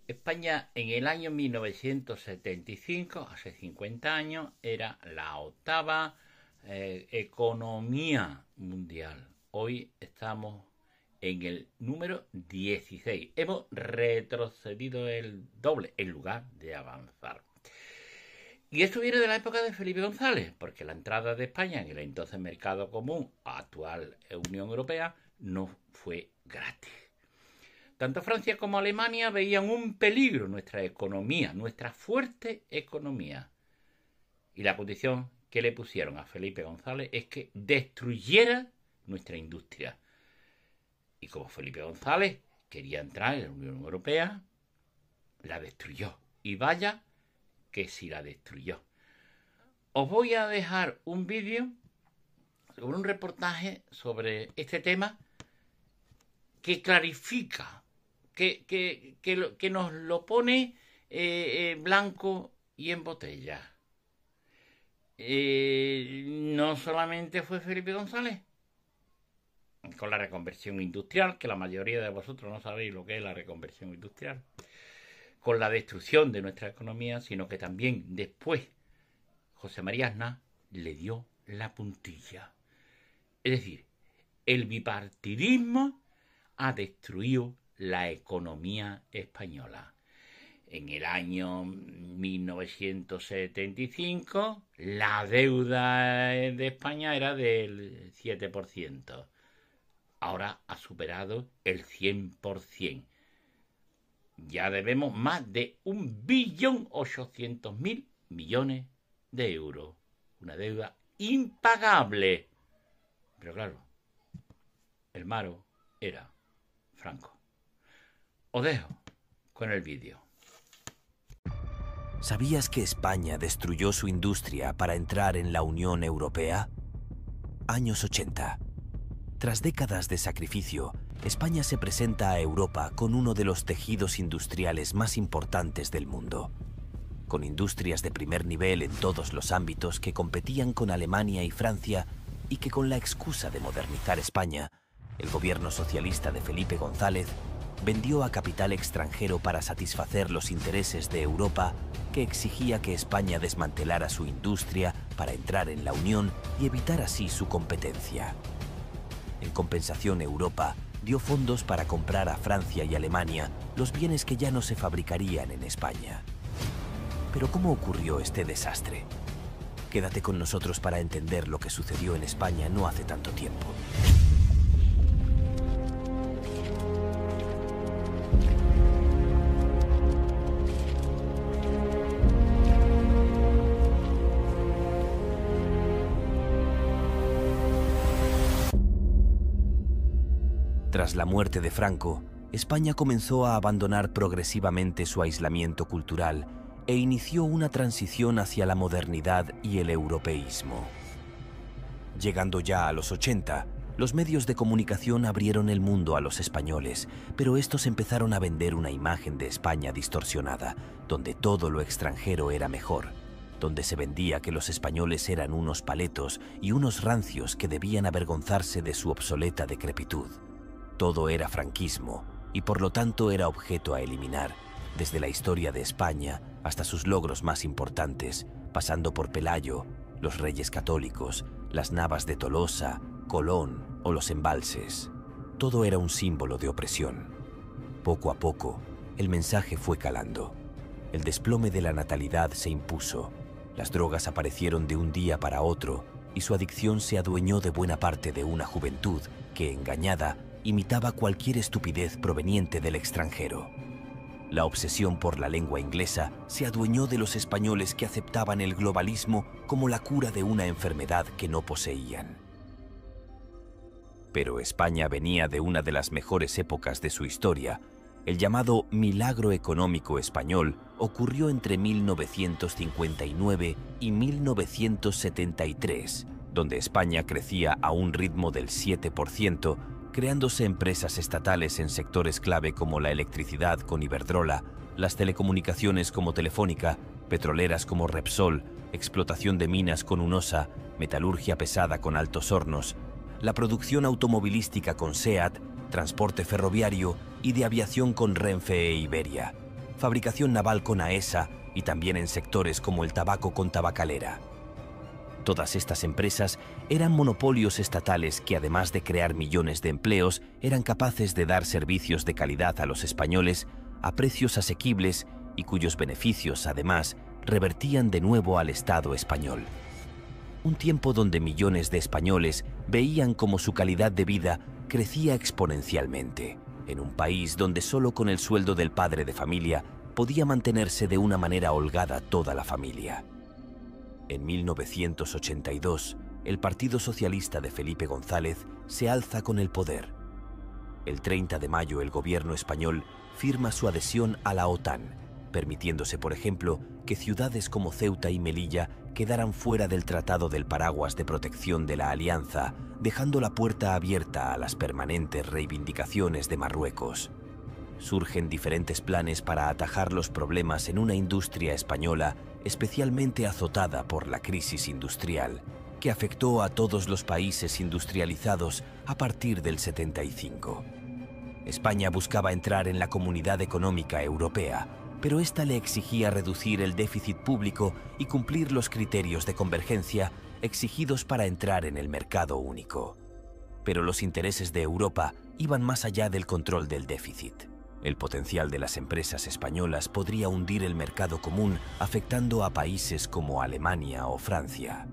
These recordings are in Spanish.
España en el año 1975, hace 50 años, era la octava economía mundial. Hoy estamos en el número 16. Hemos retrocedido el doble en lugar de avanzar. Y esto viene de la época de Felipe González, porque la entrada de España en el entonces mercado común, actual Unión Europea, no fue gratis. Tanto Francia como Alemania veían un peligro en nuestra economía, nuestra fuerte economía. Y la condición que le pusieron a Felipe González es que destruyera nuestra industria. Y como Felipe González quería entrar en la Unión Europea, la destruyó. Y vaya que si la destruyó. Os voy a dejar un vídeo sobre un reportaje sobre este tema que clarifica, que nos lo pone blanco y en botella. No solamente fue Felipe González con la reconversión industrial, que la mayoría de vosotros no sabéis lo que es la reconversión industrial, con la destrucción de nuestra economía, sino que también después José María Aznar le dio la puntilla. Es decir, el bipartidismo ha destruido la economía española. En el año 1975 la deuda de España era del 7%. Ahora ha superado el 100%. Ya debemos más de 1.800.000.000.000 de euros. Una deuda impagable. Pero claro, el malo era Franco. Os dejo con el vídeo. ¿Sabías que España destruyó su industria para entrar en la Unión Europea? Años 80. Tras décadas de sacrificio, España se presenta a Europa con uno de los tejidos industriales más importantes del mundo. Con industrias de primer nivel en todos los ámbitos que competían con Alemania y Francia y que con la excusa de modernizar España, el gobierno socialista de Felipe González vendió a capital extranjero para satisfacer los intereses de Europa, que exigía que España desmantelara su industria para entrar en la Unión y evitar así su competencia. En compensación, Europa dio fondos para comprar a Francia y Alemania los bienes que ya no se fabricarían en España. Pero ¿cómo ocurrió este desastre? Quédate con nosotros para entender lo que sucedió en España no hace tanto tiempo. Tras la muerte de Franco, España comenzó a abandonar progresivamente su aislamiento cultural e inició una transición hacia la modernidad y el europeísmo. Llegando ya a los 80, los medios de comunicación abrieron el mundo a los españoles, pero estos empezaron a vender una imagen de España distorsionada, donde todo lo extranjero era mejor, donde se vendía que los españoles eran unos paletos y unos rancios que debían avergonzarse de su obsoleta decrepitud. Todo era franquismo y por lo tanto era objeto a eliminar, desde la historia de España hasta sus logros más importantes, pasando por Pelayo, los Reyes Católicos, las Navas de Tolosa, Colón o los embalses. Todo era un símbolo de opresión. Poco a poco, el mensaje fue calando. El desplome de la natalidad se impuso, las drogas aparecieron de un día para otro y su adicción se adueñó de buena parte de una juventud que, engañada, imitaba cualquier estupidez proveniente del extranjero. La obsesión por la lengua inglesa se adueñó de los españoles que aceptaban el globalismo como la cura de una enfermedad que no poseían. Pero España venía de una de las mejores épocas de su historia. El llamado milagro económico español ocurrió entre 1959 y 1973, donde España crecía a un ritmo del 7%, creándose empresas estatales en sectores clave como la electricidad con Iberdrola, las telecomunicaciones como Telefónica, petroleras como Repsol, explotación de minas con Hunosa, metalurgia pesada con Altos Hornos, la producción automovilística con SEAT, transporte ferroviario y de aviación con Renfe e Iberia. fabricación naval con AESA y también en sectores como el tabaco con Tabacalera. Todas estas empresas eran monopolios estatales que, además de crear millones de empleos, eran capaces de dar servicios de calidad a los españoles a precios asequibles y cuyos beneficios, además, revertían de nuevo al Estado español. Un tiempo donde millones de españoles veían cómo su calidad de vida crecía exponencialmente, en un país donde solo con el sueldo del padre de familia podía mantenerse de una manera holgada toda la familia. En 1982, el Partido Socialista de Felipe González se alza con el poder. El 30 de mayo el gobierno español firma su adhesión a la OTAN, permitiéndose, por ejemplo, que ciudades como Ceuta y Melilla quedaran fuera del Tratado del Paraguas de Protección de la Alianza, dejando la puerta abierta a las permanentes reivindicaciones de Marruecos. Surgen diferentes planes para atajar los problemas en una industria española especialmente azotada por la crisis industrial, que afectó a todos los países industrializados a partir del 75. España buscaba entrar en la Comunidad Económica Europea, pero esta le exigía reducir el déficit público y cumplir los criterios de convergencia exigidos para entrar en el mercado único. Pero los intereses de Europa iban más allá del control del déficit. El potencial de las empresas españolas podría hundir el mercado común, afectando a países como Alemania o Francia.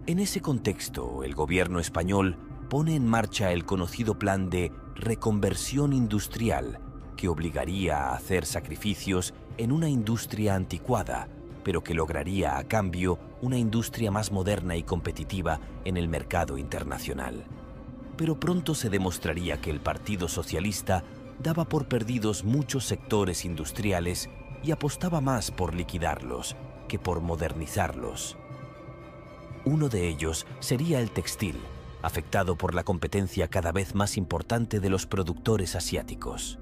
En ese contexto, el gobierno español pone en marcha el conocido plan de reconversión industrial, que obligaría a hacer sacrificios en una industria anticuada, pero que lograría a cambio una industria más moderna y competitiva en el mercado internacional. Pero pronto se demostraría que el Partido Socialista daba por perdidos muchos sectores industriales y apostaba más por liquidarlos que por modernizarlos. Uno de ellos sería el textil, afectado por la competencia cada vez más importante de los productores asiáticos.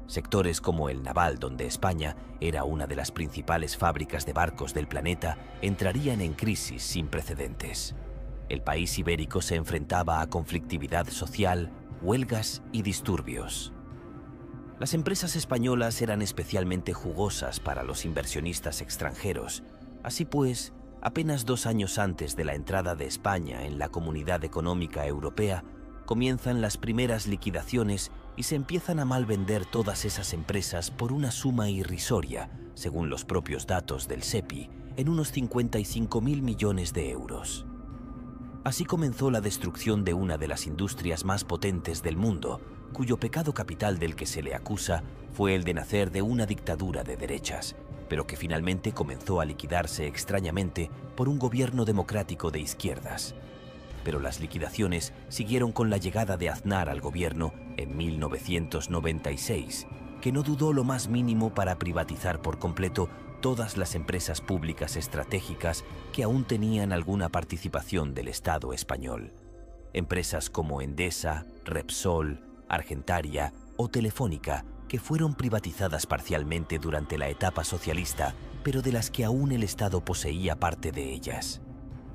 Sectores como el naval, donde España era una de las principales fábricas de barcos del planeta, entrarían en crisis sin precedentes. El país ibérico se enfrentaba a conflictividad social, huelgas y disturbios. Las empresas españolas eran especialmente jugosas para los inversionistas extranjeros. Así pues, apenas 2 años antes de la entrada de España en la Comunidad Económica Europea, comienzan las primeras liquidaciones y se empiezan a malvender todas esas empresas por una suma irrisoria, según los propios datos del SEPI, en unos 55.000 millones de euros. Así comenzó la destrucción de una de las industrias más potentes del mundo, cuyo pecado capital del que se le acusa fue el de nacer de una dictadura de derechas, pero que finalmente comenzó a liquidarse extrañamente por un gobierno democrático de izquierdas. Pero las liquidaciones siguieron con la llegada de Aznar al gobierno en 1996, que no dudó lo más mínimo para privatizar por completo todas las empresas públicas estratégicas que aún tenían alguna participación del Estado español. Empresas como Endesa, Repsol, Argentaria o Telefónica, que fueron privatizadas parcialmente durante la etapa socialista, pero de las que aún el Estado poseía parte de ellas.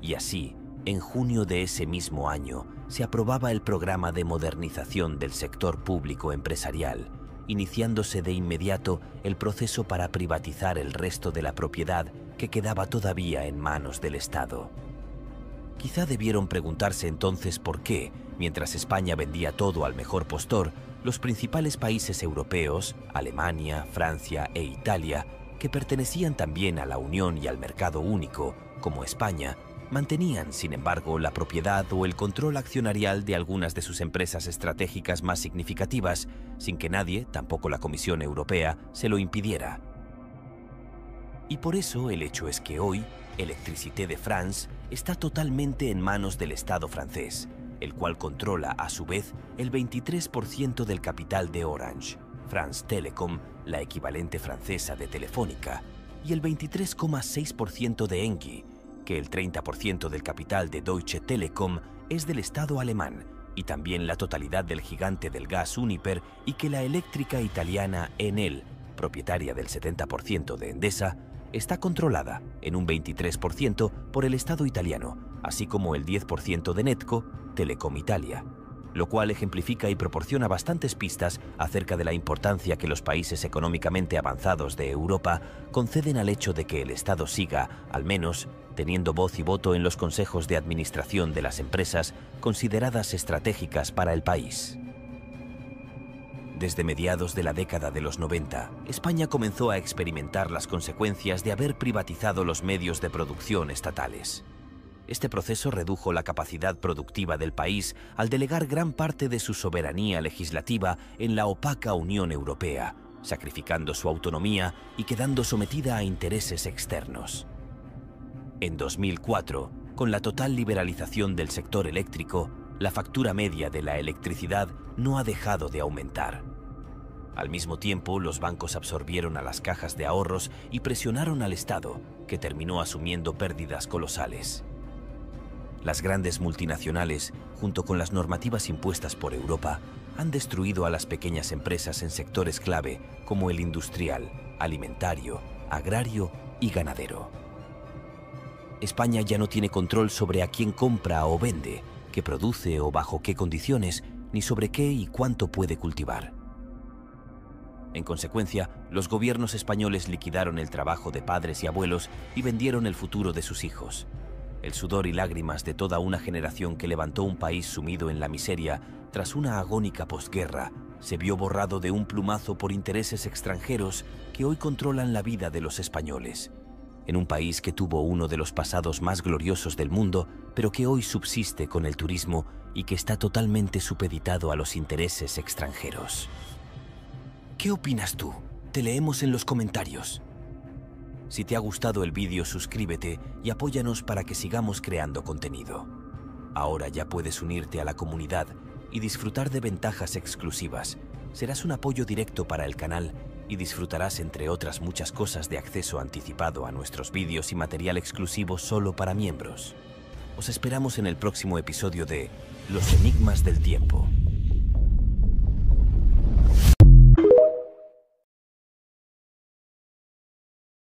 Y así, en junio de ese mismo año, se aprobaba el programa de modernización del sector público empresarial, iniciándose de inmediato el proceso para privatizar el resto de la propiedad que quedaba todavía en manos del Estado. Quizá debieron preguntarse entonces por qué, mientras España vendía todo al mejor postor, los principales países europeos, Alemania, Francia e Italia, que pertenecían también a la Unión y al mercado único, como España, mantenían, sin embargo, la propiedad o el control accionarial de algunas de sus empresas estratégicas más significativas, sin que nadie, tampoco la Comisión Europea, se lo impidiera. Y por eso el hecho es que hoy, Electricité de France está totalmente en manos del Estado francés, el cual controla, a su vez, el 23% del capital de Orange, France Telecom, la equivalente francesa de Telefónica, y el 23,6% de Engie, que el 30% del capital de Deutsche Telekom es del Estado alemán, y también la totalidad del gigante del gas Uniper, y que la eléctrica italiana Enel, propietaria del 70% de Endesa, está controlada en un 23% por el Estado italiano, así como el 10% de Netco, Telecom Italia. lo cual ejemplifica y proporciona bastantes pistas acerca de la importancia que los países económicamente avanzados de Europa conceden al hecho de que el Estado siga, al menos, teniendo voz y voto en los consejos de administración de las empresas consideradas estratégicas para el país. Desde mediados de la década de los 90, España comenzó a experimentar las consecuencias de haber privatizado los medios de producción estatales. Este proceso redujo la capacidad productiva del país al delegar gran parte de su soberanía legislativa en la opaca Unión Europea, sacrificando su autonomía y quedando sometida a intereses externos. En 2004, con la total liberalización del sector eléctrico, la factura media de la electricidad no ha dejado de aumentar. Al mismo tiempo, los bancos absorbieron a las cajas de ahorros y presionaron al Estado, que terminó asumiendo pérdidas colosales. Las grandes multinacionales, junto con las normativas impuestas por Europa, han destruido a las pequeñas empresas en sectores clave como el industrial, alimentario, agrario y ganadero. España ya no tiene control sobre a quién compra o vende, qué produce o bajo qué condiciones, ni sobre qué y cuánto puede cultivar. En consecuencia, los gobiernos españoles liquidaron el trabajo de padres y abuelos y vendieron el futuro de sus hijos. El sudor y lágrimas de toda una generación que levantó un país sumido en la miseria tras una agónica posguerra se vio borrado de un plumazo por intereses extranjeros que hoy controlan la vida de los españoles. En un país que tuvo uno de los pasados más gloriosos del mundo, pero que hoy subsiste con el turismo y que está totalmente supeditado a los intereses extranjeros. ¿Qué opinas tú? Te leemos en los comentarios. Si te ha gustado el vídeo, suscríbete y apóyanos para que sigamos creando contenido. Ahora ya puedes unirte a la comunidad y disfrutar de ventajas exclusivas. Serás un apoyo directo para el canal y disfrutarás, entre otras muchas cosas, de acceso anticipado a nuestros vídeos y material exclusivo solo para miembros. Os esperamos en el próximo episodio de Los Enigmas del Tiempo.